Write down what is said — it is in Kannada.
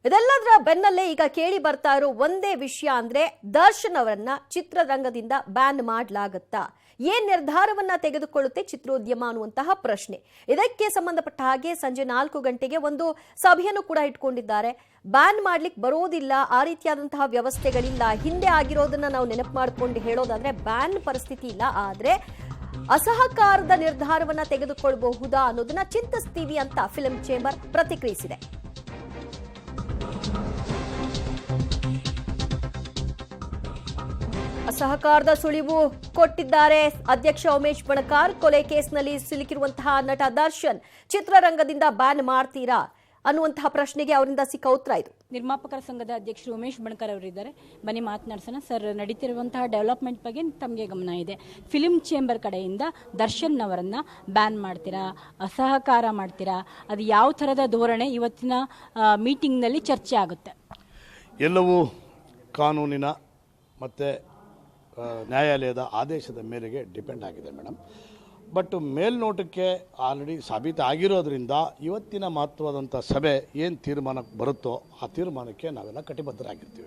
ಇದೆಲ್ಲದರ ಬೆನ್ನಲ್ಲೇ ಈಗ ಕೇಳಿ ಬರ್ತಾ ಇರೋ ಒಂದೇ ವಿಷಯ ಅಂದ್ರೆ ದರ್ಶನ್ ಅವರನ್ನ ಚಿತ್ರರಂಗದಿಂದ ಬ್ಯಾನ್ ಮಾಡಲಾಗುತ್ತಾ, ಏನ್ ನಿರ್ಧಾರವನ್ನ ತೆಗೆದುಕೊಳ್ಳುತ್ತೆ ಚಿತ್ರೋದ್ಯಮ ಅನ್ನುವಂತಹ ಪ್ರಶ್ನೆ. ಇದಕ್ಕೆ ಸಂಬಂಧಪಟ್ಟ ಹಾಗೆ ಸಂಜೆ 4 ಗಂಟೆಗೆ ಒಂದು ಸಭೆಯನ್ನು ಕೂಡ ಇಟ್ಕೊಂಡಿದ್ದಾರೆ. ಬ್ಯಾನ್ ಮಾಡ್ಲಿಕ್ಕೆ ಬರೋದಿಲ್ಲ, ಆ ರೀತಿಯಾದಂತಹ ವ್ಯವಸ್ಥೆಗಳಿಲ್ಲ. ಹಿಂದೆ ಆಗಿರೋದನ್ನ ನಾವು ನೆನಪು ಮಾಡ್ಕೊಂಡು ಹೇಳೋದಾದ್ರೆ ಬ್ಯಾನ್ ಪರಿಸ್ಥಿತಿ ಇಲ್ಲ, ಆದ್ರೆ ಅಸಹಕಾರದ ನಿರ್ಧಾರವನ್ನ ತೆಗೆದುಕೊಳ್ಳಬಹುದಾ ಅನ್ನೋದನ್ನ ಚಿಂತಿಸ್ತೀವಿ ಅಂತ ಫಿಲ್ಮ್ ಚೇಂಬರ್ ಪ್ರತಿಕ್ರಿಯಿಸಿದೆ. ಅಸಹಕಾರದ ಸುಳಿವು ಕೊಟ್ಟಿದ್ದಾರೆ ಅಧ್ಯಕ್ಷ ಉಮೇಶ್ ಬಣಕಾರ್. ಕೊಲೆ ಕೇಸ್ನಲ್ಲಿ ಸಿಲುಕಿರುವಂತಹ ನಟ ದರ್ಶನ್ ಚಿತ್ರರಂಗದಿಂದ ಬ್ಯಾನ್ ಮಾಡ್ತೀರಾ ಅನ್ನುವಂತಹ ಪ್ರಶ್ನೆಗೆ ಅವರಿಂದ ಸಿಕ್ಕ ಉತ್ತರ ಇದು. ನಿರ್ಮಾಪಕರ ಸಂಘದ ಅಧ್ಯಕ್ಷರು ಉಮೇಶ್ ಬಣಕಾರ್ ಅವರಿದ್ದಾರೆ, ಬನ್ನಿ ಮಾತನಾಡ್ಸೋಣ. ಸರ್, ನಡೀತಿರುವಂತಹ ಡೆವಲಪ್ಮೆಂಟ್ ಬಗ್ಗೆ ತಮಗೆ ಗಮನ ಇದೆ. ಫಿಲ್ಮ್ ಚೇಂಬರ್ ಕಡೆಯಿಂದ ದರ್ಶನ್ ಅವರನ್ನ ಬ್ಯಾನ್ ಮಾಡ್ತೀರಾ, ಅಸಹಕಾರ ಮಾಡ್ತೀರಾ, ಅದು ಯಾವ ಥರದ ಧೋರಣೆ ಇವತ್ತಿನ ಮೀಟಿಂಗ್ನಲ್ಲಿ ಚರ್ಚೆ ಆಗುತ್ತೆ? ಎಲ್ಲವೂ ಕಾನೂನಿನ ಮತ್ತು ನ್ಯಾಯಾಲಯದ ಆದೇಶದ ಮೇರೆಗೆ ಡಿಪೆಂಡ್ ಆಗಿದೆ ಮೇಡಮ್. ಬಟ್ ಮೇಲ್ನೋಟಕ್ಕೆ ಆಲ್ರೆಡಿ ಸಾಬೀತಾಗಿರೋದ್ರಿಂದ ಇವತ್ತಿನ ಮಹತ್ವದಂಥ ಸಭೆ ಏನು ತೀರ್ಮಾನಕ್ಕೆ ಬರುತ್ತೋ ಆ ತೀರ್ಮಾನಕ್ಕೆ ನಾವೆಲ್ಲ ಕಟಿಬದ್ಧರಾಗಿರ್ತೀವಿ.